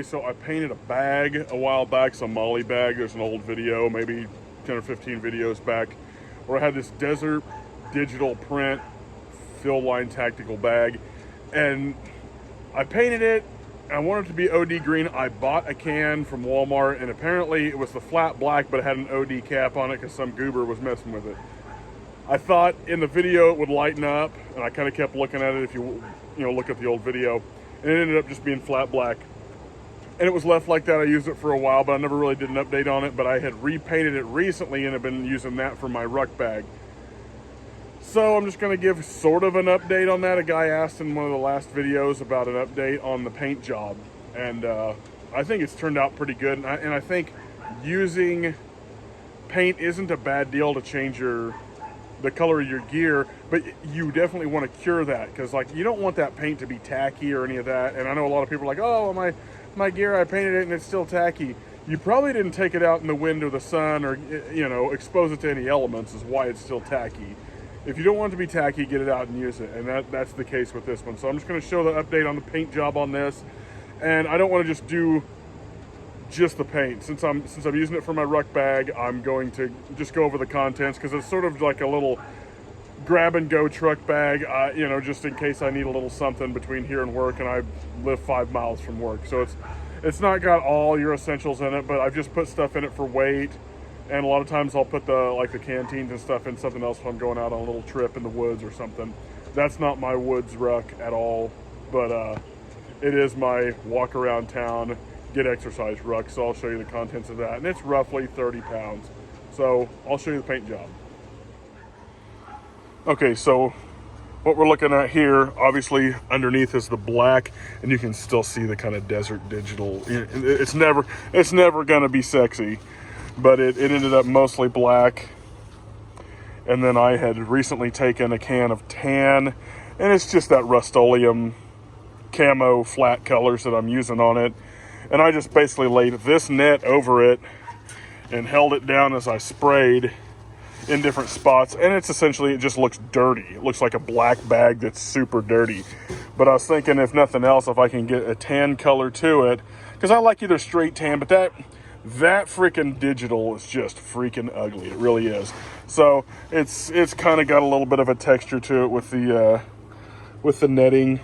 so I painted a bag a while back, some Molly bag. There's an old video, maybe 10 or 15 videos back, where I had this desert digital print fill line tactical bag, and I painted it. I wanted it to be OD green. I bought a can from Walmart, and apparently it was the flat black, but it had an OD cap on it because some goober was messing with it. I thought in the video it would lighten up, and I kind of kept looking at it if you look at the old video, and it ended up just being flat black. And it was left like that. I used it for a while, but I never really did an update on it, but I had repainted it recently and have been using that for my Ruck bag. So I'm just going to give sort of an update on that. A guy asked in one of the last videos about an update on the paint job, and I think it's turned out pretty good. And I think using paint isn't a bad deal to change the color of your gear, but you definitely want to cure that, because like you don't want that paint to be tacky or any of that. And I know a lot of people are like, oh, my gear, I painted it and it's still tacky. You probably didn't take it out in the wind or the sun, or expose it to any elements, is why it's still tacky. If you don't want it to be tacky, get it out and use it, and that's the case with this one. So I'm just going to show the update on the paint job on this, and I don't want to just do just the paint. Since I'm using it for my Ruck bag, I'm going to just go over the contents, because it's sort of like a little grab and go truck bag, just in case I need a little something between here and work, and I live 5 miles from work. So it's not got all your essentials in it, but I've just put stuff in it for weight. And a lot of times I'll put the canteens and stuff in something else if I'm going out on a little trip in the woods or something. That's not my woods Ruck at all, but it is my walk around town, get exercise Ruck. So I'll show you the contents of that. And it's roughly 30 pounds. So I'll show you the paint job. Okay, so what we're looking at here, obviously underneath is the black, and you can still see the kind of desert digital. It's never gonna be sexy. But it ended up mostly black. And then I had recently taken a can of tan, and it's just that Rust-Oleum camo flat colors that I'm using on it. And I just basically laid this net over it and held it down as I sprayed in different spots. And it's essentially, it just looks dirty. It looks like a black bag that's super dirty. But I was thinking, if nothing else, if I can get a tan color to it, because I like either straight tan, but that freaking digital is just freaking ugly. It really is. So it's kind of got a little bit of a texture to it with the netting,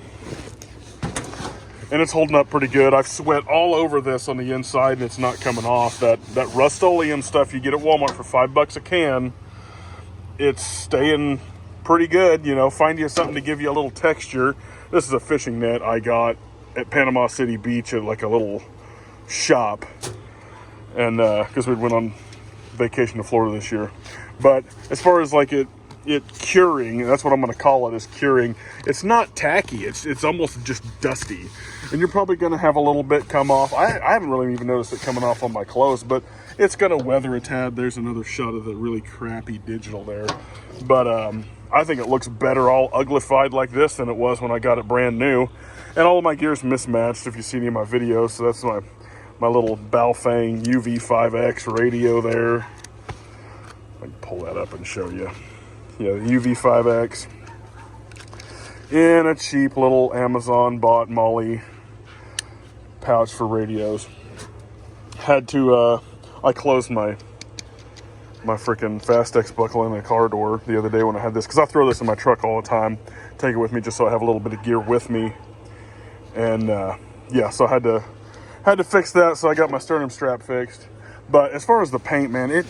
and it's holding up pretty good. I've sweat all over this on the inside, and it's not coming off. That Rust-Oleum stuff you get at Walmart for $5 a can, it's staying pretty good. Find you something to give you a little texture. This is a fishing net I got at Panama City Beach at like a little shop. And because we went on vacation to Florida this year. But as far as like it curing, that's what I'm going to call it, is curing. It's not tacky. It's almost just dusty. And you're probably going to have a little bit come off. I haven't really even noticed it coming off on my clothes, but it's going to weather a tad. There's another shot of the really crappy digital there. But I think it looks better all uglified like this than it was when I got it brand new. And all of my gear's mismatched if you see any of my videos. So that's my little Baofeng UV5X radio there. I can pull that up and show you. Yeah, the UV5X. In a cheap little Amazon bought Molly pouch for radios. Had to, I closed my freaking Fastex buckle in the car door the other day when I had this, because I throw this in my truck all the time. Take it with me just so I have a little bit of gear with me. And yeah, so I had to fix that, so I got my sternum strap fixed. But as far as the paint, man, it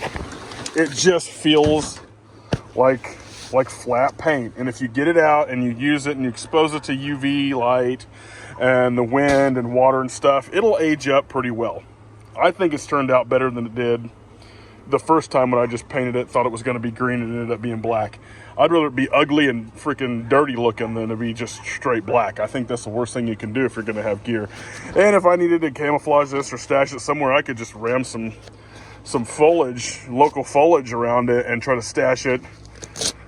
just feels like flat paint. And if you get it out and you use it and you expose it to UV light and the wind and water and stuff, it'll age up pretty well. I think it's turned out better than it did the first time when I just painted it, thought it was going to be green, and it ended up being black. I'd rather it be ugly and freaking dirty looking than to be just straight black. I think that's the worst thing you can do if you're going to have gear. And if I needed to camouflage this or stash it somewhere, I could just ram some foliage, local foliage around it and try to stash it,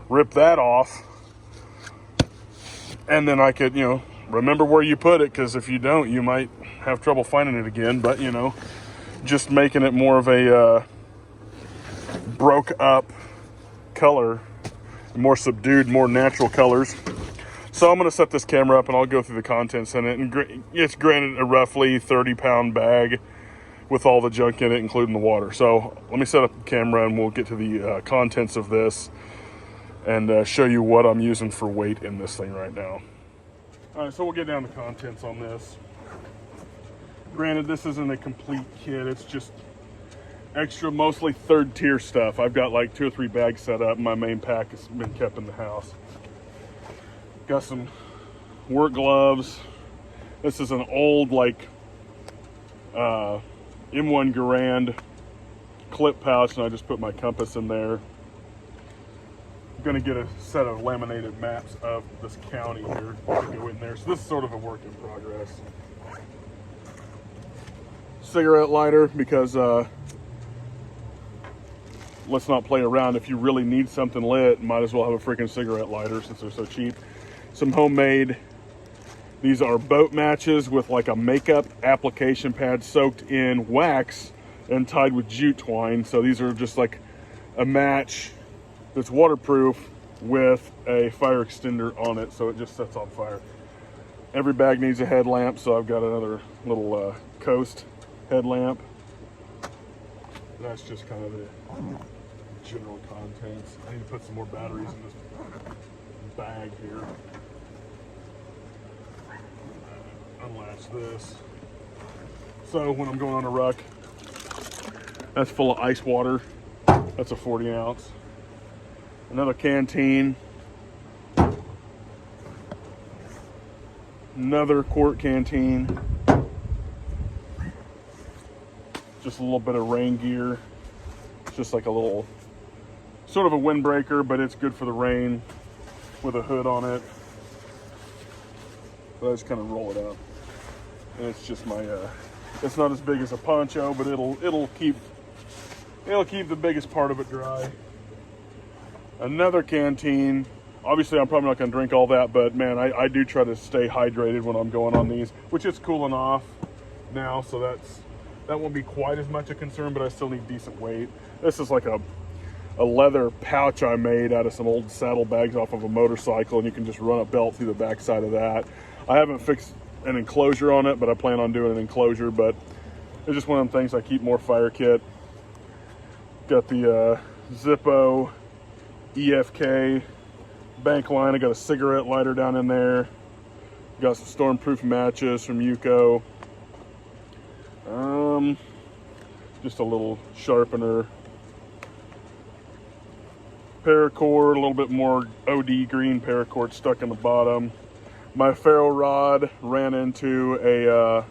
rip that off, and then I could, remember where you put it, because if you don't, you might have trouble finding it again. But, just making it more of a broke up color, more subdued, more natural colors. So I'm going to set this camera up and I'll go through the contents in it. And it's granted a roughly 30-pound bag with all the junk in it, including the water. So let me set up the camera and we'll get to the contents of this and show you what I'm using for weight in this thing right now. All right, so we'll get down to contents on this. Granted, this isn't a complete kit. It's just extra, mostly third tier stuff. I've got like 2 or 3 bags set up. My main pack has been kept in the house. Got some work gloves. This is an old like M1 Garand clip pouch, and I just put my compass in there. I'm gonna get a set of laminated maps of this county here to go in there. So this is sort of a work in progress. Cigarette lighter, because let's not play around. If you really need something lit, might as well have a freaking cigarette lighter since they're so cheap. Some homemade, these are boat matches with like a makeup application pad soaked in wax and tied with jute twine. So these are just like a match that's waterproof with a fire extender on it, so it just sets on fire. Every bag needs a headlamp, so I've got another little Coast headlamp. That's just kind of the general contents. I need to put some more batteries in this bag here. Unlatch this. So when I'm going on a ruck, that's full of ice water. That's a 40 ounce. Another canteen. Another quart canteen. Just a little bit of rain gear. It's just like a little, sort of a windbreaker, but it's good for the rain with a hood on it. So I just kind of roll it up. And it's just my, it's not as big as a poncho, but it'll keep the biggest part of it dry. Another canteen. Obviously, I'm probably not going to drink all that, but man, I do try to stay hydrated when I'm going on these, which is cooling off now, so that won't be quite as much a concern, but I still need decent weight. This is like a leather pouch I made out of some old saddlebags off of a motorcycle, and you can just run a belt through the backside of that. I haven't fixed an enclosure on it, but I plan on doing an enclosure, but it's just one of them things. I keep more fire kit. Got the Zippo EFK bank line. I got a cigarette lighter down in there. Got some stormproof matches from Yuko. Just a little sharpener. Paracord, a little bit more OD green paracord stuck in the bottom. My ferro rod ran into a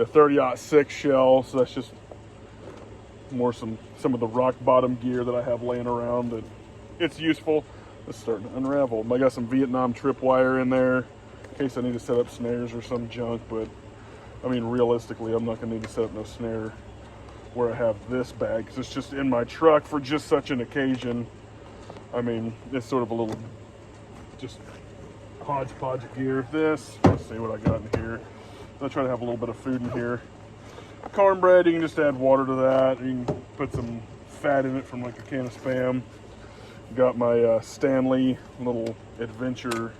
30-06 shell, so that's just more some of the rock bottom gear that I have laying around that it's useful. It's starting to unravel. I got some Vietnam tripwire in there in case I need to set up snares or some junk, but I mean, realistically, I'm not going to need to set up no snare where I have this bag, because it's just in my truck for just such an occasion. I mean, it's sort of a little just hodgepodge of gear. This, let's see what I got in here. I'll try to have a little bit of food in here. Cornbread, you can just add water to that. You can put some fat in it from like a can of Spam. Got my Stanley little adventure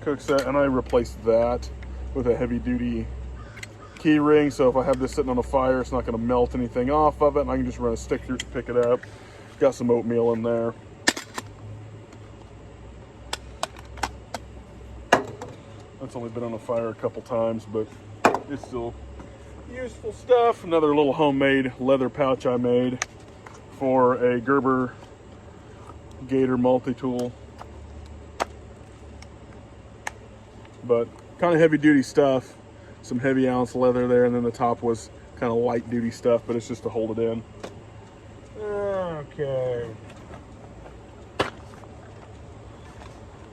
cook set, and I replaced that with a heavy duty key ring, so if I have this sitting on a fire, it's not going to melt anything off of it, and I can just run a stick through to pick it up. Got some oatmeal in there. That's only been on a fire a couple times, but it's still useful stuff. Another little homemade leather pouch I made for a Gerber Gator multi-tool, but kind of heavy duty stuff. Some heavy ounce leather there, and then the top was kind of light duty stuff, but it's just to hold it in. Okay.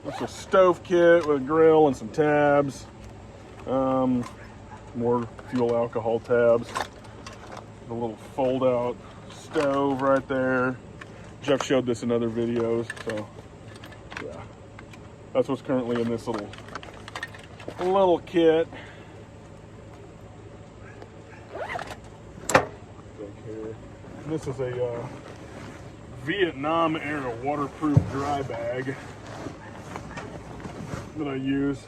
That's a stove kit with a grill and some tabs. More fuel alcohol tabs. A little fold out stove right there. Jeff showed this in other videos, so yeah. That's what's currently in this little kit. And this is a Vietnam era waterproof dry bag. that I use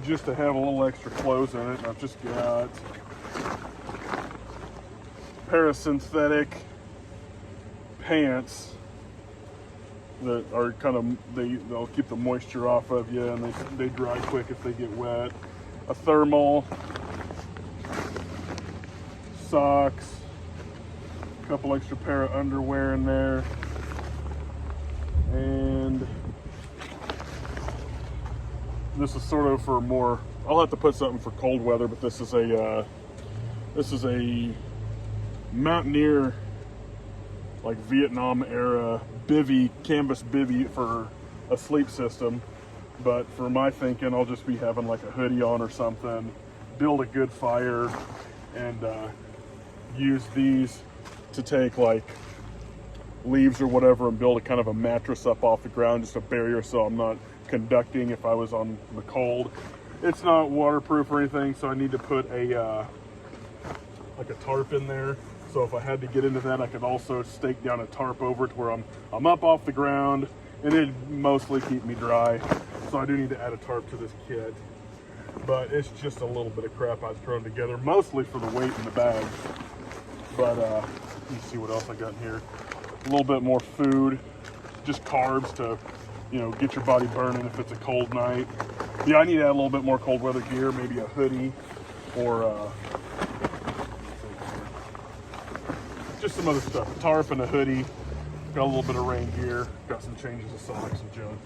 just to have a little extra clothes in it. And I've just got a pair of synthetic pants that are kind of, they'll keep the moisture off of you, and they dry quick if they get wet. A thermal, socks, a couple extra pair of underwear in there, and this is sort of for more, I'll have to put something for cold weather, but this is a Mountaineer, like Vietnam era bivy, canvas bivy for a sleep system. But for my thinking, I'll just be having like a hoodie on or something, build a good fire, and use these to take like leaves or whatever and build a kind of a mattress up off the ground, just a barrier so I'm not conducting if I was on the cold. It's not waterproof or anything, so I need to put a like a tarp in there. So if I had to get into that, I could also stake down a tarp over it where I'm up off the ground, and it'd mostly keep me dry. So I do need to add a tarp to this kit. But it's just a little bit of crap I've thrown together, mostly for the weight in the bag. But let me see what else I got in here. A little bit more food, just carbs to, you know, get your body burning if it's a cold night. Yeah, I need to add a little bit more cold weather gear, maybe a hoodie or just some other stuff. A tarp and a hoodie. Got a little bit of rain gear. Got some changes of socks and junk.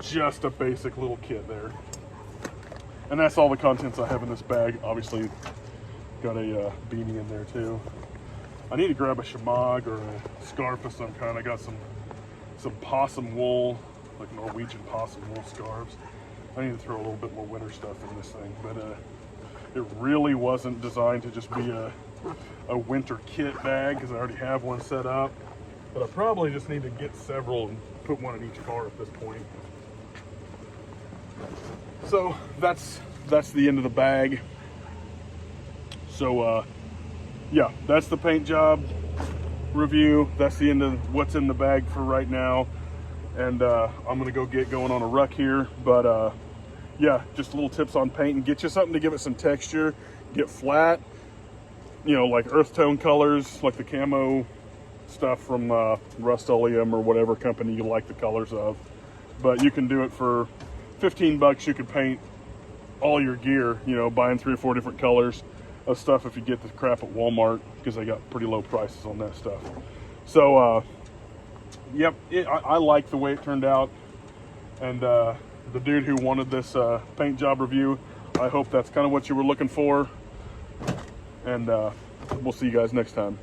Just a basic little kit there. And that's all the contents I have in this bag. Obviously, got a beanie in there too. I need to grab a shamag or a scarf of some kind. I got some possum wool, like Norwegian possum wool scarves. I need to throw a little bit more winter stuff in this thing, but it really wasn't designed to just be a winter kit bag, because I already have one set up. But I probably just need to get several and put one in each car at this point. So that's the end of the bag. So yeah, that's the paint job review. That's the end of what's in the bag for right now. And I'm gonna go get going on a Ruck here. But yeah, just little tips on paint, and get you something to give it some texture, get flat, you know, like earth tone colors, like the camo stuff from Rust-Oleum or whatever company you like the colors of. But you can do it for 15 bucks. You could paint all your gear, you know, buying 3 or 4 different colors of stuff if you get the crap at Walmart, because they got pretty low prices on that stuff. So yep, I like the way it turned out. And the dude who wanted this paint job review, I hope that's kind of what you were looking for. And we'll see you guys next time.